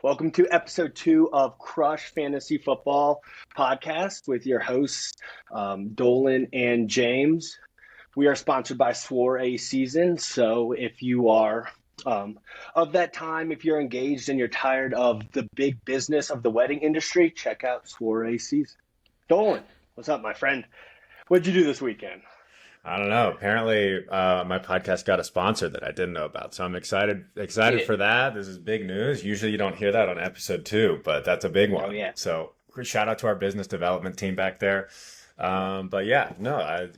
Welcome to episode 2 of Crush Fantasy Football Podcast with your hosts, Dolan and James. We are sponsored by Swore A Season. So if you are of that time, if you're engaged and you're tired of the big business of the wedding industry, check out Swore A Season. Dolan, what's up, my friend? What'd you do this weekend? I don't know. Apparently, my podcast got a sponsor that I didn't know about, so I'm excited Yeah. for that. This is big news. Usually, you don't hear that on episode 2, but that's a big Oh, one. yeah. So, shout out to our business development team back there. But yeah, no, I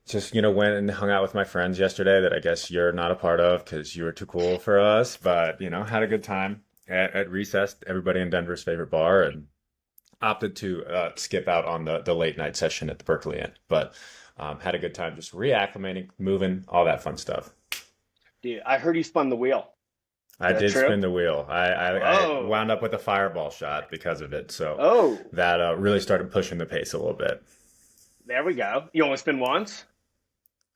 just went and hung out with my friends yesterday that I guess you're not a part of because you were too cool for us. But had a good time at Recess, everybody in Denver's favorite bar, and opted to skip out on the late night session at the Berkeley Inn. But had a good time just reacclimating, moving, all that fun stuff. Dude, I heard you spun the wheel. I Is that did true? spin the wheel. I Oh, wound up with a fireball shot because of it. So oh, that really started pushing the pace a little bit. there we go. You only spin once?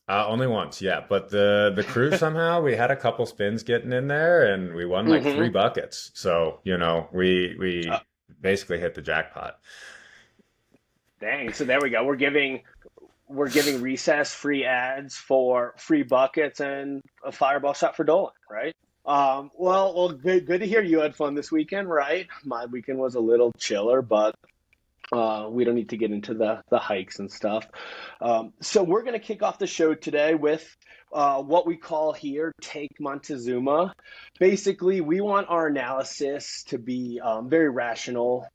Only once, yeah. But the crew somehow we had a couple spins getting in there, and we won like three Mm-hmm. buckets. So we basically hit the jackpot. Dang. So there we go. We're giving recess free ads for free buckets and a fireball shot for Dolan, right? Well, good to hear you had fun this weekend, right? My weekend was a little chiller, but we don't need to get into the hikes and stuff. So we're going to kick off the show today with what we call here Take Montezuma. Basically, we want our analysis to be very rational,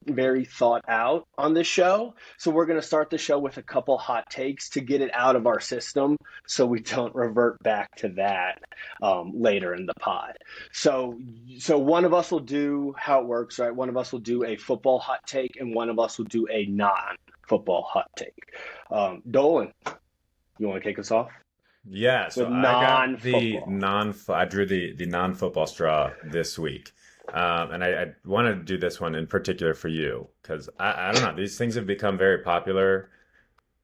very thought out on this show. So we're going to start the show with a couple hot takes to get it out of our system so we don't revert back to that later in the pod. So one of us will do how it works, right? One of us will do a football hot take, and one of us will do a non-football hot take. Dolan, you want to kick us off Yeah, with so I got the non-football? non I drew the non-football straw this week. And I wanted to do this one in particular for you because I don't know, these things have become very popular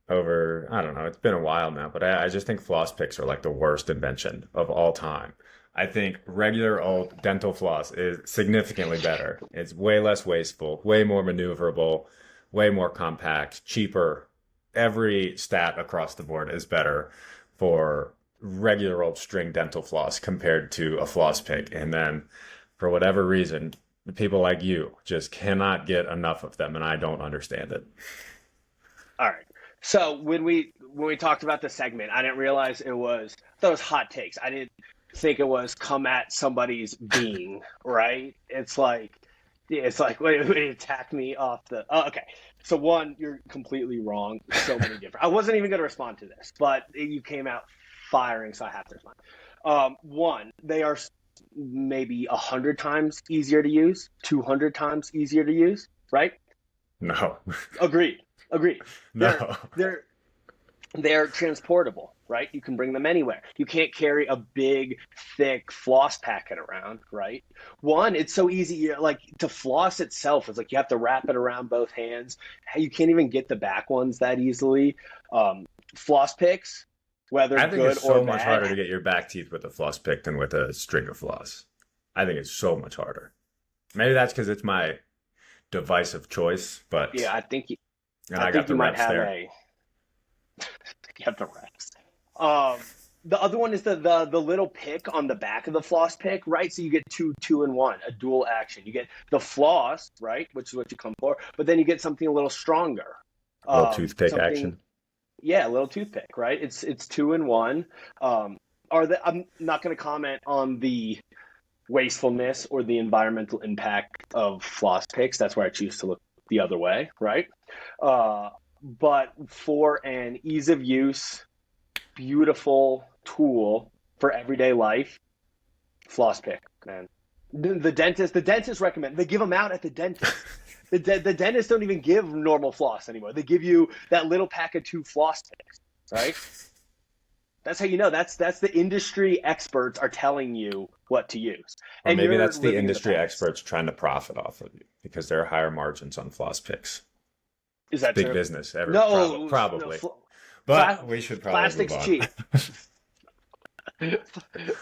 over, I don't know, it's been a while now, but I just think floss picks are like the worst invention of all time. I think regular old dental floss is significantly better. It's way less wasteful, way more maneuverable, way more compact, cheaper. Every stat across the board is better for regular old string dental floss compared to a floss pick. And then for whatever reason, people like you just cannot get enough of them, and I don't understand it. All right. So when we talked about the segment, I didn't realize it was those hot takes. I didn't think it was come at somebody's being, right? It's like when you attack me off the. Oh, okay. So one, you're completely wrong. So many different. I wasn't even going to respond to this, but you came out firing, so I have to respond. One, they are maybe 100 times easier to use, 200 times easier to use, right? No, Agreed. Agreed. They're no. they're they're transportable, right? You can bring them anywhere. You can't carry a big, thick floss packet around, right? One, it's so easy, like to floss itself. It's like you have to wrap it around both hands. You can't even get the back ones that easily. Floss picks, whether I think good it's or so much harder bad. to get your back teeth with a floss pick than with a string of floss. I think it's so much harder. Maybe that's because it's my device of choice, but Yeah, I think you, and I I got think the you might reps have there. a. You have the reps. Um, the other one is the little pick on the back of the floss pick, right? So you get two in one, a dual action. You get the floss, right, which is what you come for, but then you get something a little stronger. Little toothpick Something, action. yeah, a little toothpick, right? It's two in one. I'm not going to comment on the wastefulness or the environmental impact of floss picks. That's where I choose to look the other way, right? Uh, but for an ease of use, beautiful tool for everyday life, floss pick, man. The dentist recommend. They give them out at the dentist. The dentists don't even give normal floss anymore. They give you that little pack of two floss picks, right? That's how you know. That's the industry experts are telling you what to use, Or and maybe you're that's the living in the industry past. experts trying to profit off of you because there are higher margins on floss picks. Is It's that big true? business, ever No, no. probably. But Pla- we should probably move plastic's on. cheap.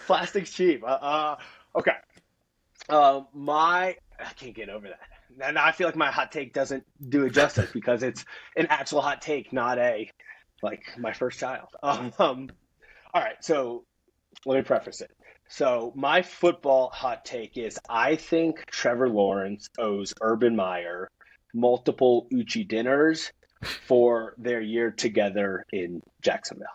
Plastic's cheap. Okay. I can't get over that. Now I feel like my hot take doesn't do it justice because it's an actual hot take, not a like my first child. All right, so let me preface it. So my football hot take is I think Trevor Lawrence owes Urban Meyer multiple Uchi dinners for their year together in Jacksonville.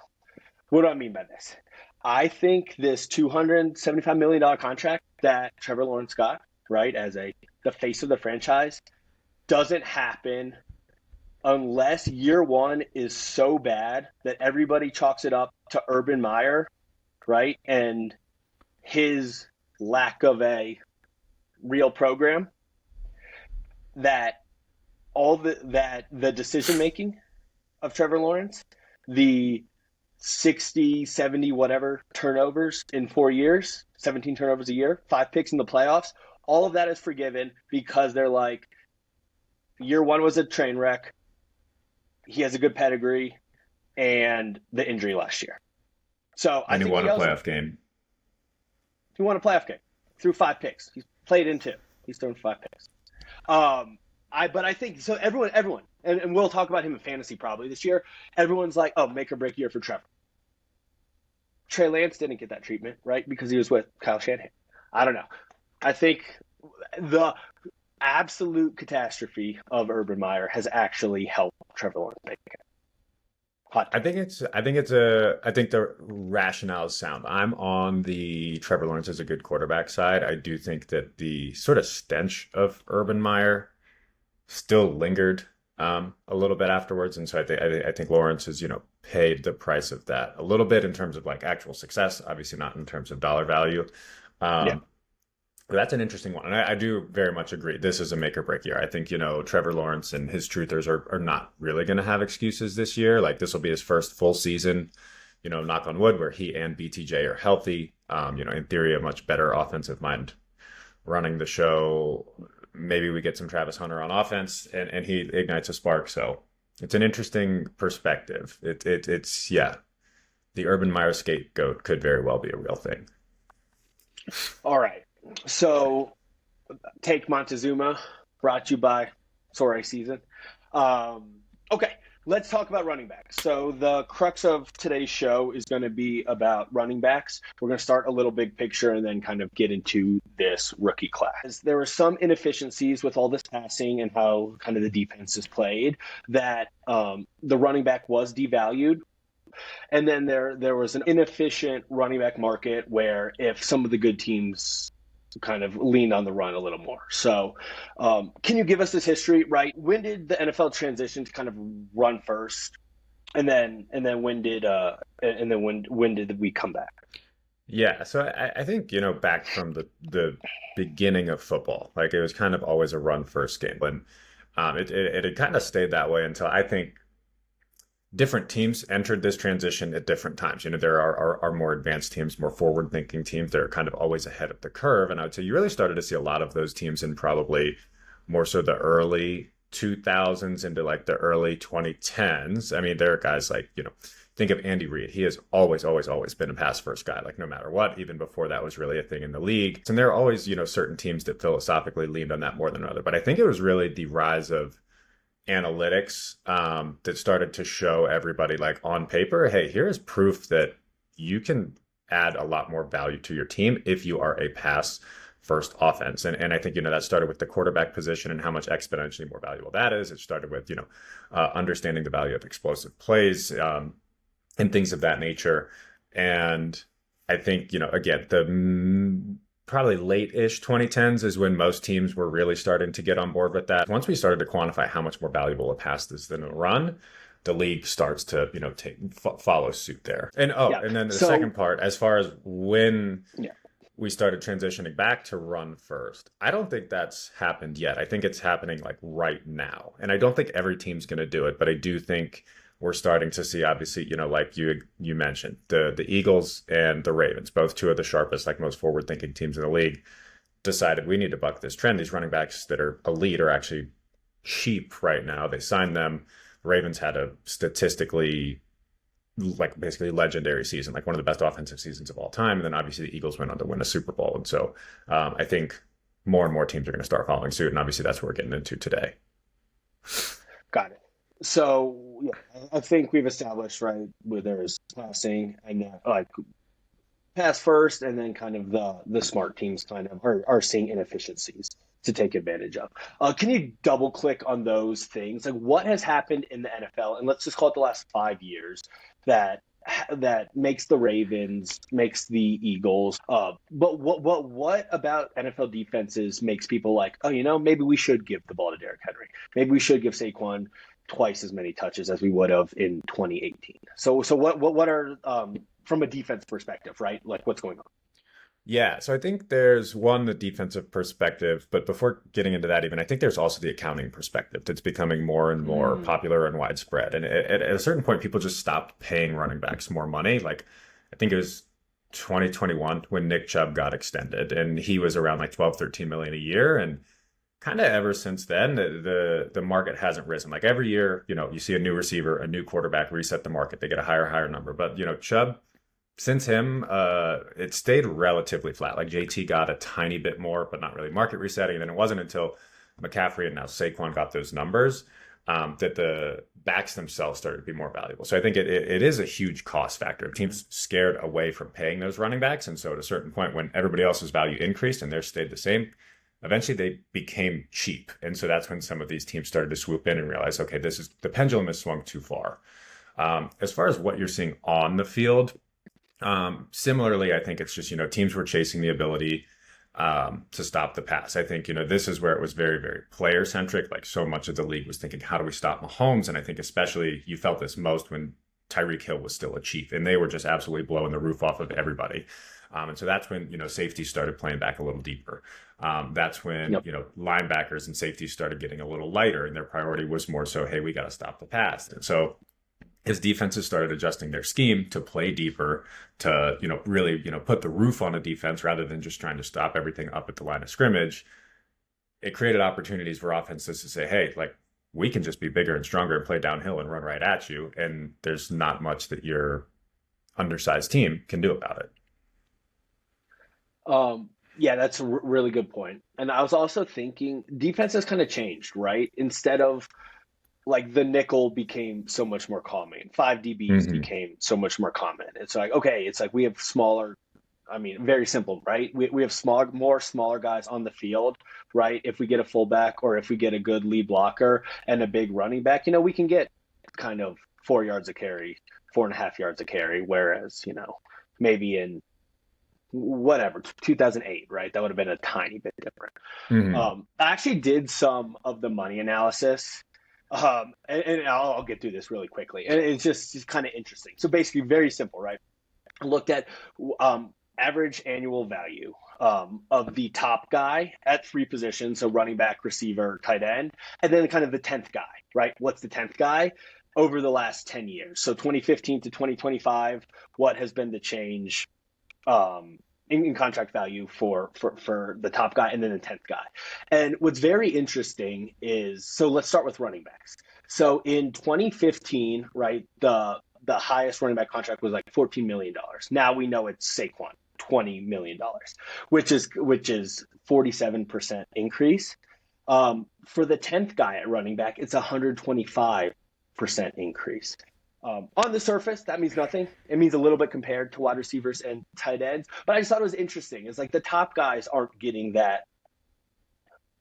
What do I mean by this? I think this $275 million contract that Trevor Lawrence got, right, as a the face of the franchise, doesn't happen unless year one is so bad that everybody chalks it up to Urban Meyer, right, and his lack of a real program that the decision making of Trevor Lawrence, the 60, 70, whatever turnovers in 4 years, 17 turnovers a year, 5 picks in the playoffs, all of that is forgiven because they're like, year one was a train wreck. He has a good pedigree and the injury last year. So I And he think won he a owes him. playoff game. He won a playoff game through 5 picks. He's played in two. He's thrown 5 picks. But I think so. Everyone, and we'll talk about him in fantasy probably this year. Everyone's like, oh, make or break year for Trevor. Trey Lance didn't get that treatment, right? Because he was with Kyle Shanahan. I don't know. I think the absolute catastrophe of Urban Meyer has actually helped Trevor Lawrence make it. Hot take. I think the rationale is sound. I'm on the Trevor Lawrence as a good quarterback side. I do think that the sort of stench of Urban Meyer still lingered a little bit afterwards, and so I think Lawrence has paid the price of that a little bit in terms of like actual success, obviously not in terms of dollar value. Yeah. Um, but that's an interesting one, and I do very much agree. This is a make or break year. I think Trevor Lawrence and his truthers are not really going to have excuses this year. Like this will be his first full season, knock on wood, where he and BTJ are healthy. In theory, a much better offensive mind running the show. Maybe we get some Travis Hunter on offense and he ignites a spark. So it's an interesting perspective. It's yeah, the Urban Meyer scapegoat could very well be a real thing. All right. So take Montezuma, brought to you by Sorry Season. Okay, let's talk about running backs. So the crux of today's show is going to be about running backs. We're going to start a little big picture and then kind of get into this rookie class. There were some inefficiencies with all this passing and how kind of the defense is played that the running back was devalued. And then there was an inefficient running back market where if some of the good teams kind of leaned on the run a little more. So can you give us this history, right? When did the NFL transition to kind of run first? And then when did when did we come back? Yeah, so I think, back from the beginning of football, like it was kind of always a run first game. And it had kind of stayed that way until I think different teams entered this transition at different times. There are more advanced teams, more forward-thinking teams that are kind of always ahead of the curve. And I would say you really started to see a lot of those teams in probably more so the early 2000s into like the early 2010s. I mean, there are guys like, think of Andy Reid. He has always, always, always been a pass first guy, like no matter what, even before that was really a thing in the league. And there are always, certain teams that philosophically leaned on that more than other. But I think it was really the rise of analytics that started to show everybody like on paper, hey, here's proof that you can add a lot more value to your team if you are a pass first offense. And I think, that started with the quarterback position and how much exponentially more valuable that is. It started with, understanding the value of explosive plays and things of that nature. And I think, again, the probably late-ish 2010s is when most teams were really starting to get on board with that. Once we started to quantify how much more valuable a pass is than a run, the league starts to, follow suit there. And Yeah. and then the So second part, as far as when yeah. we started transitioning back to run first, I don't think that's happened yet. I think it's happening like right now. And I don't think every team's going to do it, but I do think we're starting to see, obviously, like you mentioned, the Eagles and the Ravens, both two of the sharpest, like most forward-thinking teams in the league, decided we need to buck this trend. These running backs that are elite are actually cheap right now. They signed them. The Ravens had a statistically, like basically legendary season, like one of the best offensive seasons of all time. And then obviously the Eagles went on to win a Super Bowl. And so I think more and more teams are going to start following suit. And obviously, that's what we're getting into today. Got it. So yeah, I think we've established right where there's passing and then like pass first, and then kind of the smart teams kind of are seeing inefficiencies to take advantage of. Can you double click on those things? Like what has happened in the NFL, and let's just call it the last 5 years that that makes the Ravens, makes the Eagles. But what about NFL defenses makes people like, oh, maybe we should give the ball to Derrick Henry. Maybe we should give Saquon twice as many touches as we would have in 2018. So what are from a defense perspective, right? Like what's going on? Yeah, so I think there's one, the defensive perspective, but before getting into that, even I think there's also the accounting perspective that's becoming more and more Mm. popular and widespread. And at a certain point, people just stopped paying running backs more money. Like I think it was 2021 when Nick Chubb got extended, and he was around like 12, 13 million a year. And kind of ever since then, the market hasn't risen. Like every year, you see a new receiver, a new quarterback reset the market. They get a higher number. But Chubb, since him, it stayed relatively flat. Like JT got a tiny bit more, but not really market resetting. And then it wasn't until McCaffrey and now Saquon got those numbers that the backs themselves started to be more valuable. So I think it is a huge cost factor. Teams scared away from paying those running backs. And so at a certain point, when everybody else's value increased and theirs stayed the same, eventually they became cheap. And so that's when some of these teams started to swoop in and realize, okay, the pendulum has swung too far. As far as what you're seeing on the field, similarly, I think it's just, teams were chasing the ability to stop the pass. I think, this is where it was very, very player centric. Like so much of the league was thinking, how do we stop Mahomes? And I think especially you felt this most when Tyreek Hill was still a Chief and they were just absolutely blowing the roof off of everybody. And so that's when, safety started playing back a little deeper. That's when, Yep. linebackers and safeties started getting a little lighter and their priority was more so, hey, we got to stop the pass. And so his defenses started adjusting their scheme to play deeper, to really put the roof on a defense rather than just trying to stop everything up at the line of scrimmage. It created opportunities for offenses to say, hey, like we can just be bigger and stronger and play downhill and run right at you, and there's not much that your undersized team can do about it. Yeah, that's a really good point. And I was also thinking defense has kind of changed, right? Instead of like the nickel became so much more common. Five DBs Hmm. became so much more common. It's like, okay, it's like we have smaller, I mean, very simple, right? We have more smaller guys on the field, right? If we get a fullback or if we get a good lead blocker and a big running back, we can get kind of 4 yards a carry, 4.5 yards a carry. Whereas, maybe in whatever 2008, right, that would have been a tiny bit different. Hmm. I actually did some of the money analysis, and I'll get through this really quickly, and it's just kind of interesting. So basically very simple, right? I looked at average annual value of the top guy at three positions, so running back, receiver, tight end, and then kind of the 10th guy, right? What's the 10th guy over the last 10 years? So 2015 to 2025, what has been the change in contract value for the top guy and then the 10th guy. And what's very interesting is, so let's start with running backs. So in 2015, right, the highest running back contract was like $14 million. Now we know it's Saquon, $20 million, which is 47% increase. For the 10th guy at running back, it's 125% increase. On the surface, that means nothing. It means a little bit compared to wide receivers and tight ends. But I just thought it was interesting. It's like the top guys aren't getting that,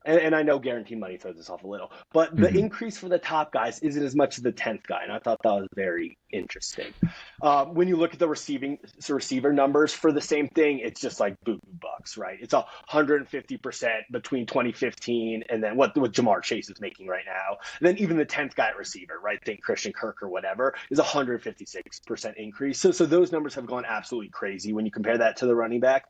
and I know guaranteed money throws this off a little, but the Hmm. increase for the top guys isn't as much as the 10th guy, and I thought that was very interesting. When you look at the receiver numbers for the same thing, it's just like boo boo bucks, right? It's 150% between 2015 and then what Jamar Chase is making right now. And then even the 10th guy at receiver, right? Think Christian Kirk or whatever, is 156% increase. So those numbers have gone absolutely crazy when you compare that to the running back.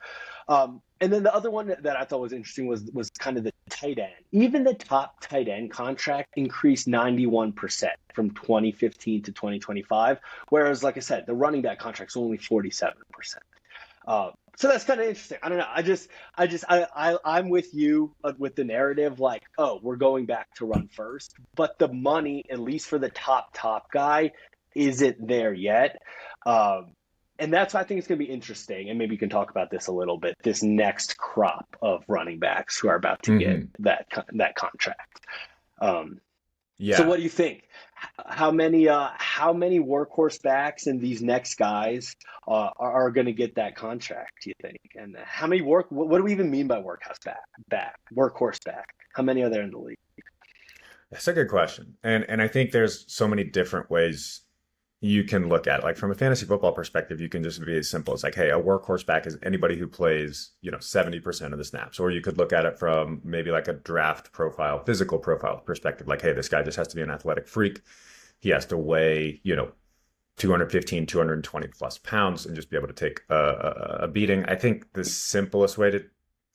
And then the other one that I thought was interesting was kind of the tight end. Even the top tight end contract increased 91% from 2015 to 2025, whereas, like I said, the running back contract's only 47%. So that's kind of interesting. I don't know. I'm with you with the narrative, like, oh, we're going back to run first, but the money, at least for the top guy, isn't there yet. and that's why I think it's going to be interesting. And maybe you can talk about this a little bit. This next crop of running backs who are about to get Hmm. that contract. Um, so, Yeah. what do you think? How many workhorse backs and these next guys are going to get that contract? Do you think? And how many work? What do we even mean by workhorse back? How many are there in the league? That's a good question. And I think there's so many different ways you can look at it. Like from a fantasy football perspective, you can just be as simple as like, hey, a workhorse back is anybody who plays, 70% of the snaps. Or you could look at it from maybe like a draft profile, physical profile perspective. Like, hey, this guy just has to be an athletic freak. He has to weigh, 215, 220 plus pounds and just be able to take a beating. I think the simplest way to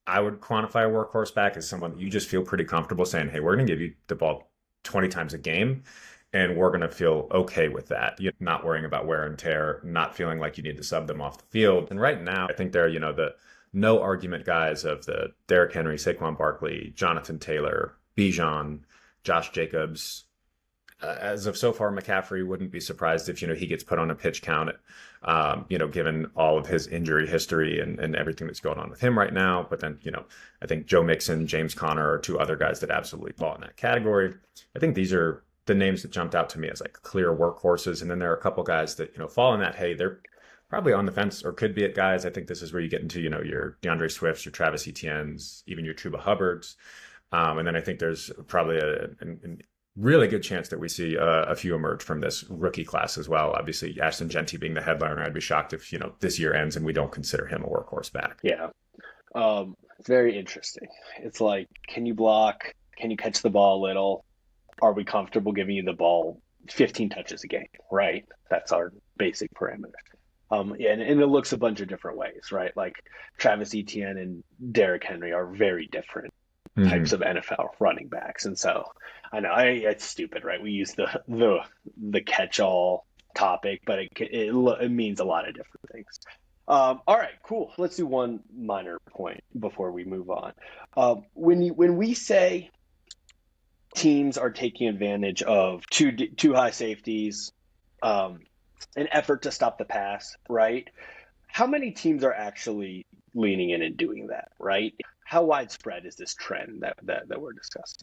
I would quantify a workhorse back as someone that you just feel pretty comfortable saying, hey, we're going to give you the ball 20 times a game and we're going to feel okay with that. You're not worrying about wear and tear, not feeling like you need to sub them off the field. And right now, I think they're, the no argument guys of the Derrick Henry, Saquon Barkley, Jonathan Taylor, Bijan, Josh Jacobs. As of so far, McCaffrey wouldn't be surprised if he gets put on a pitch count. Given all of his injury history and everything that's going on with him right now. But then I think Joe Mixon, James Conner are two other guys that absolutely fall in that category. I think these are the names that jumped out to me as like clear workhorses, and then there are a couple guys that fall in that. Hey, they're probably on the fence or could be at guys. I think this is where you get into your DeAndre Swifts, your Travis Etienne's, even your Chuba Hubbards. And then I think there's probably a really good chance that we see a few emerge from this rookie class as well. Obviously, Ashton Genty being the headliner, I'd be shocked if this year ends and we don't consider him a workhorse back. Yeah, it's very interesting. It's like, can you block? Can you catch the ball a little? Are we comfortable giving you the ball 15 touches a game? Right, that's our basic parameter. And it looks a bunch of different ways, right? Like Travis Etienne and Derrick Henry are very different types Mm-hmm. of NFL running backs, and so I know it's stupid, right? We use the catch-all topic, but it means a lot of different things. All right, cool. Let's do one minor point before we move on. When we say teams are taking advantage of two high safeties, um, an effort to stop the pass, right? How many teams are actually leaning in and doing that, right? How widespread is this trend that we're discussing?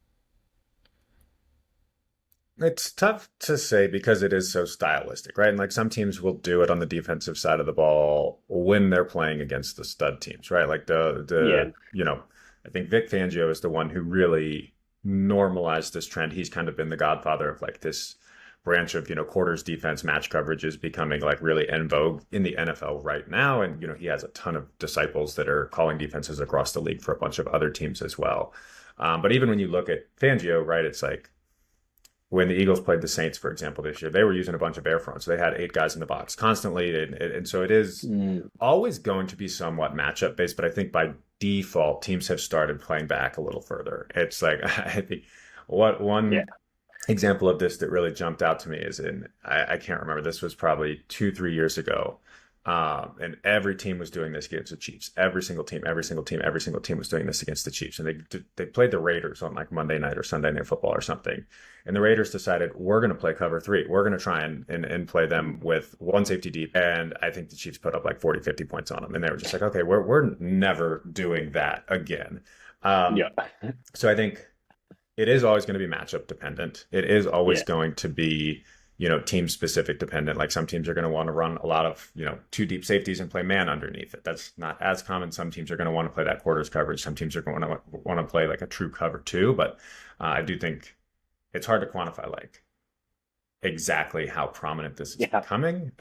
It's tough to say because it is so stylistic, right? And like some teams will do it on the defensive side of the ball when they're playing against the stud teams, right? Like Yeah, I think Vic Fangio is the one who really normalized this trend. He's kind of been the godfather of like this branch of, quarters defense match coverage is becoming like really en vogue in the NFL right now. And, he has a ton of disciples that are calling defenses across the league for a bunch of other teams as well. But even when you look at Fangio, right, it's like when the Eagles played the Saints, for example, this year, they were using a bunch of air fronts. So they had 8 guys in the box constantly. And so it is mm, always going to be somewhat matchup based, but I think by default, teams have started playing back a little further. It's like, I think what yeah, one example of this that really jumped out to me is I can't remember, this was probably 2, 3 years ago. And every team was doing this against the Chiefs. Every single team, every single team, every single team was doing this against the Chiefs. And they played the Raiders on like Monday night or Sunday Night Football or something. And the Raiders decided we're going to play cover three. We're going to try and play them with one safety deep. And I think the Chiefs put up like 40, 50 points on them. And they were just like, okay, we're never doing that again. Um, yeah, so I think it is always going to be matchup dependent. It is always yeah, going to be, team specific dependent. Like some teams are going to want to run a lot of, two deep safeties and play man underneath it. That's not as common. Some teams are going to want to play that quarters coverage. Some teams are going to want to play like a true cover two. But I do think it's hard to quantify like exactly how prominent this is yeah, becoming.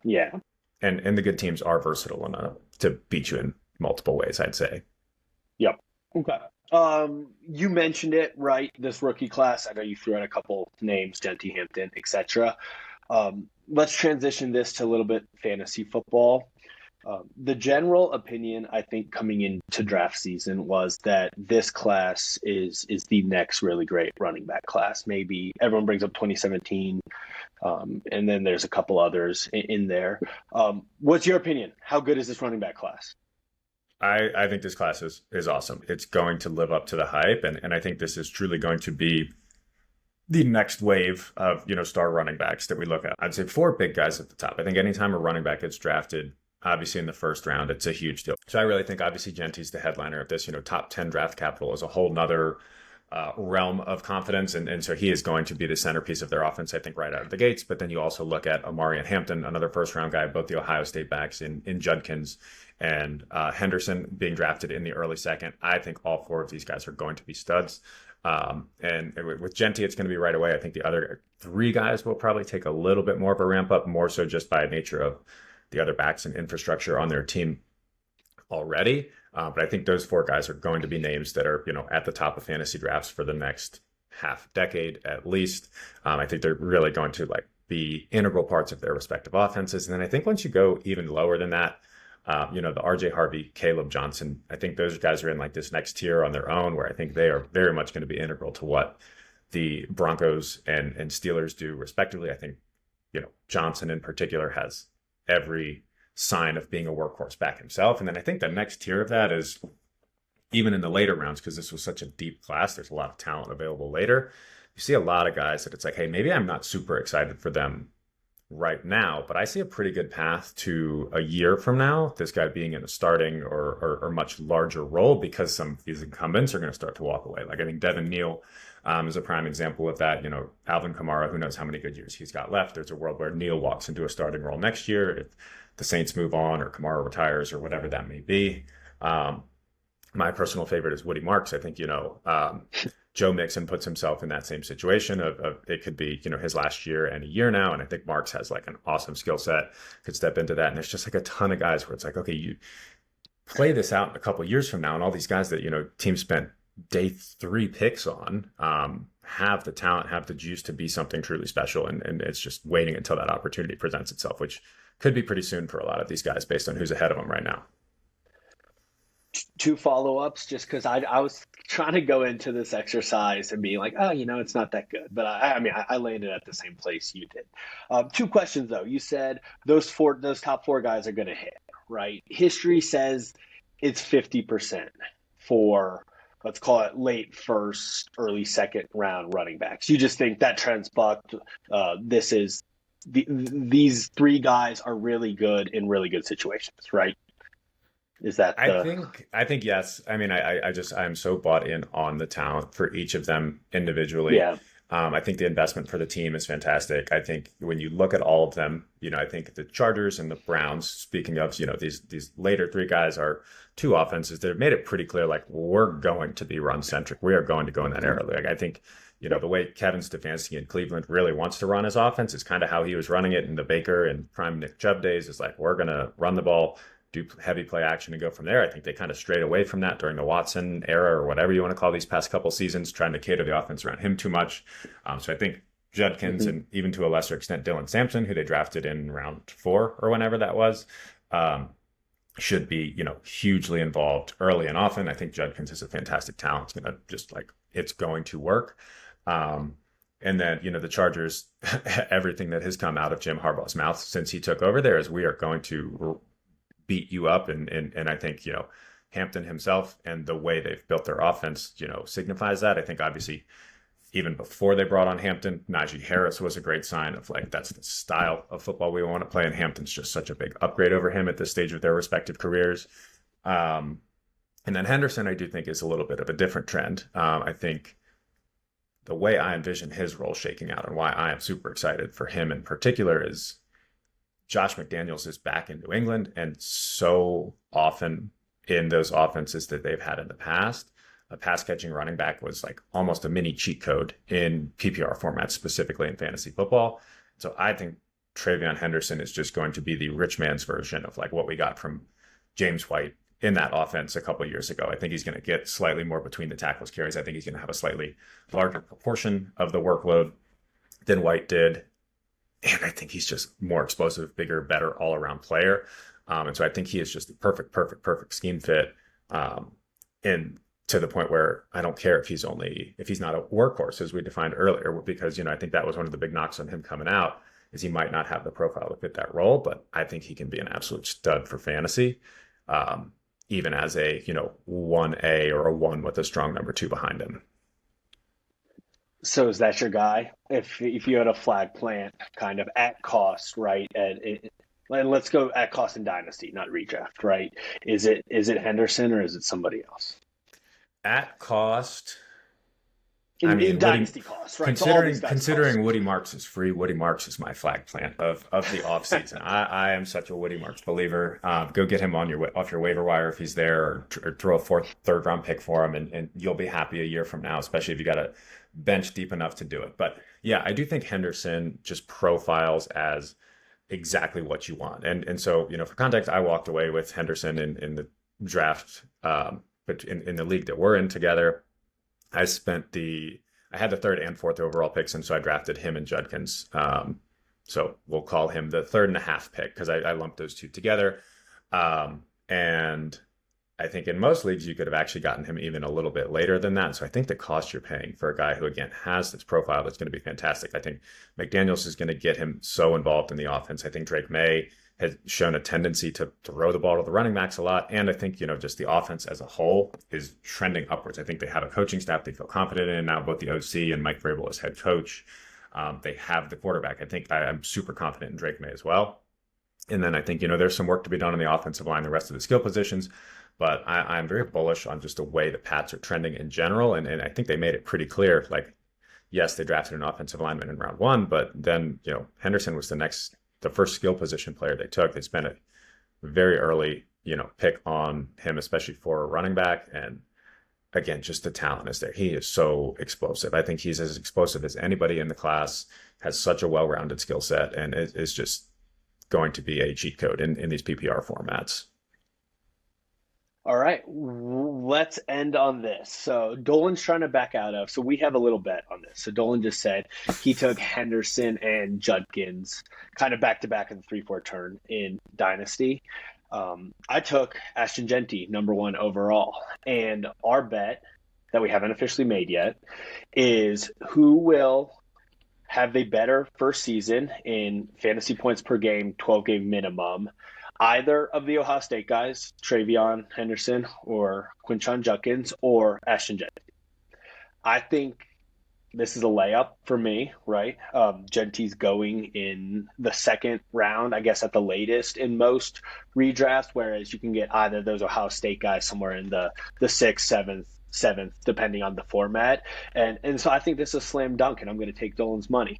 yeah. And the good teams are versatile enough to beat you in multiple ways, I'd say. Yep. Okay. You mentioned it, right? This rookie class. I know you threw out a couple names, Genty, Hampton, etc. Let's transition this to a little bit fantasy football. The general opinion, I think, coming into draft season was that this class is the next really great running back class. Maybe everyone brings up 2017, and then there's a couple others in there. What's your opinion? How good is this running back class? I think this class is awesome. It's going to live up to the hype, and I think this is truly going to be the next wave of, star running backs that we look at. I'd say four big guys at the top. I think anytime a running back gets drafted, obviously in the first round, it's a huge deal. So I really think obviously Genty's the headliner of this. Top 10 draft capital is a whole nother realm of confidence. And so he is going to be the centerpiece of their offense, I think, right out of the gates. But then you also look at Amari and Hampton, another first round guy, both the Ohio State backs in Judkins and Henderson being drafted in the early second. I think all four of these guys are going to be studs. And with Genty, it's going to be right away. I think the other three guys will probably take a little bit more of a ramp up, more so just by nature of the other backs and infrastructure on their team already. But I think those four guys are going to be names that are, at the top of fantasy drafts for the next half decade at least. I think they're really going to be integral parts of their respective offenses. And then I think once you go even lower than that, the RJ Harvey, Caleb Johnson, I think those guys are in this next tier on their own, where I think they are very much going to be integral to what the Broncos and Steelers do respectively. I think, Johnson in particular has every sign of being a workhorse back himself. And then I think the next tier of that is even in the later rounds, because this was such a deep class, there's a lot of talent available later. You see a lot of guys that it's like, hey, maybe I'm not super excited for them right now, but I see a pretty good path to a year from now, this guy being in a starting or much larger role, because some of these incumbents are going to start to walk away. I think Devin Neal is a prime example of that. Alvin Kamara, who knows how many good years he's got left. There's a world where Neal walks into a starting role next year if the Saints move on or Kamara retires or whatever that may be. My personal favorite is Woody Marks. I think, Joe Mixon puts himself in that same situation of it could be, his last year and a year now. And I think Marks has an awesome skill set, could step into that. And there's just a ton of guys where it's okay, you play this out in a couple of years from now. And all these guys that, teams spent day 3 picks on have the talent, have the juice to be something truly special. And it's just waiting until that opportunity presents itself, which could be pretty soon for a lot of these guys based on who's ahead of them right now. 2 follow-ups, just because I was trying to go into this exercise and being like, oh, it's not that good. But I landed at the same place you did. 2 questions though. You said those top 4 guys are going to hit, right? History says it's 50% for, let's call it, late first, early second round running backs. You just think that trend's bucked. These 3 guys are really good in really good situations, right? Is that I think yes. I'm so bought in on the talent for each of them individually. Yeah. I think the investment for the team is fantastic. I think when you look at all of them, I think the Chargers and the Browns, speaking of, these later 3 guys are 2 offenses that have made it pretty clear, we're going to be run centric. We are going to go in that era. I think, the way Kevin Stefanski in Cleveland really wants to run his offense is kind of how he was running it in the Baker and prime Nick Chubb days, is we're going to run the ball, do heavy play action, and go from there. I think they kind of strayed away from that during the Watson era, or whatever you want to call these past couple seasons, trying to cater the offense around him too much. So I think Judkins and even to a lesser extent Dylan Sampson, who they drafted in round 4 or whenever that was, should be, hugely involved early and often. I think Judkins is a fantastic talent. It's going to just it's going to work. And then, the Chargers, everything that has come out of Jim Harbaugh's mouth since he took over there is we are going to beat you up. And I think, Hampton himself and the way they've built their offense, signifies that. I think obviously even before they brought on Hampton, Najee Harris was a great sign of that's the style of football we want to play. And Hampton's just such a big upgrade over him at this stage of their respective careers. And then Henderson, I do think, is a little bit of a different trend. I think the way I envision his role shaking out and why I am super excited for him in particular is Josh McDaniels is back in New England, and so often in those offenses that they've had in the past, a pass catching running back was almost a mini cheat code in PPR formats, specifically in fantasy football. So I think Travion Henderson is just going to be the rich man's version of what we got from James White in that offense a couple of years ago. I think he's going to get slightly more between the tackles carries. I think he's going to have a slightly larger proportion of the workload than White did. And I think he's just more explosive, bigger, better all-around player. And so I think he is just the perfect scheme fit. And to the point where I don't care if he's not a workhorse, as we defined earlier, because, I think that was one of the big knocks on him coming out, is he might not have the profile to fit that role, but I think he can be an absolute stud for fantasy, even as a, 1A or a 1 with a strong number 2 behind him. So is that your guy? If you had a flag plant kind of at cost, right? And let's go at cost in dynasty, not redraft, right? Is it Henderson or is it somebody else? At cost, I In mean, Woody, dynasty costs, right? So all these considering guys cost. considering Woody Marks is free, Woody Marks is my flag plant of the offseason. I am such a Woody Marks believer. Go get him on off your waiver wire if he's there, or throw a third round pick for him, and you'll be happy a year from now, especially if you got a bench deep enough to do it. But yeah, I do think Henderson just profiles as exactly what you want. And so, for context, I walked away with Henderson in the draft, but in the league that we're in together. I spent I had the third and fourth overall picks, and so I drafted him and Judkins. So we'll call him the third and a half pick because I lumped those two together. And I think in most leagues you could have actually gotten him even a little bit later than that. So I think the cost you're paying for a guy who again has this profile that's going to be fantastic. I think McDaniels is going to get him so involved in the offense. I think Drake May has shown a tendency to throw the ball to the running backs a lot. And I think, just the offense as a whole is trending upwards. I think they have a coaching staff they feel confident in now, both the OC and Mike Vrabel as head coach. They have the quarterback. I think I'm super confident in Drake May as well. And then I think, there's some work to be done on the offensive line, the rest of the skill positions. But I'm very bullish on just the way the Pats are trending in general. And I think they made it pretty clear. Like, yes, they drafted an offensive lineman in round one, but then, Henderson was the first skill position player they took. They spent a very early, pick on him, especially for a running back. And again, just the talent is there. He is so explosive. I think he's as explosive as anybody in the class, has such a well-rounded skill set, and is just going to be a cheat code in these PPR formats. All right, let's end on this. So Dolan's trying to back out of. So we have a little bet on this. So Dolan just said he took Henderson and Judkins kind of back to back in the 3-4 turn in Dynasty. I took Ashton Genty, number one overall. And our bet that we haven't officially made yet is who will have a better first season in fantasy points per game, 12 game minimum. Either of the Ohio State guys, Travion Henderson or Quinshon Judkins or Ashton Genty. I think this is a layup for me, right? Genty's going in the second round, I guess at the latest in most redrafts, whereas you can get either of those Ohio State guys somewhere in the sixth, seventh, depending on the format. And so I think this is a slam dunk, and I'm going to take Dolan's money.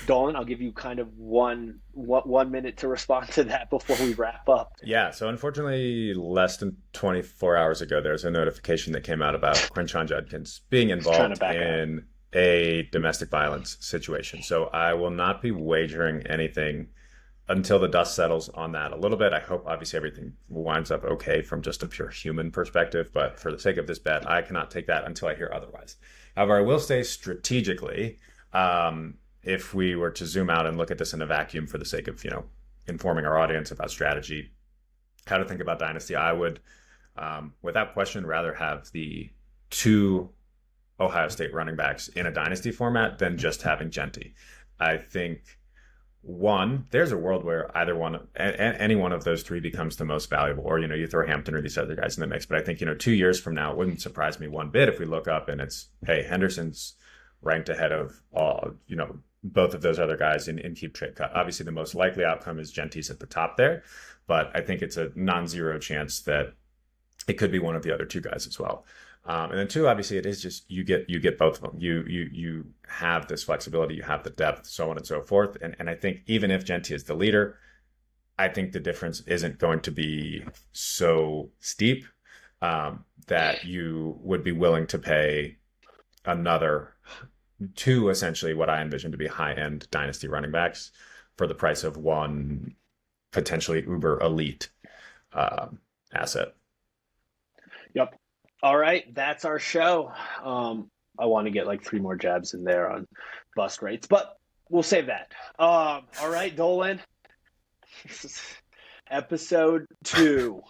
Dolan, I'll give you kind of one minute to respond to that before we wrap up. Yeah, so unfortunately, less than 24 hours ago, there's a notification that came out about Quinshon Judkins being Just trying to involved back up. in a domestic violence situation. So I will not be wagering anything until the dust settles on that a little bit. I hope obviously everything winds up okay from just a pure human perspective, but for the sake of this bet, I cannot take that until I hear otherwise. However, I will say strategically, if we were to zoom out and look at this in a vacuum for the sake of, informing our audience about strategy, how to think about dynasty, I would, without question, rather have the two Ohio State running backs in a dynasty format than just having Genty. I think there's a world where any one of those three becomes the most valuable, or you throw Hampton or these other guys in the mix. But I think 2 years from now, it wouldn't surprise me one bit if we look up and it's, hey, Henderson's ranked ahead of both of those other guys in keep trade cut. Obviously, the most likely outcome is Genty's at the top there, but I think it's a non-zero chance that it could be one of the other two guys as well. And then two, obviously, it is just you get both of them. You have this flexibility, you have the depth, so on and so forth. And I think even if Genty is the leader, I think the difference isn't going to be so steep that you would be willing to pay another two, essentially what I envision to be high-end dynasty running backs for the price of one potentially uber elite asset. Yep. All right, that's our show. I want to get like three more jabs in there on bust rates, but we'll save that. All right, Dolan. Episode 2.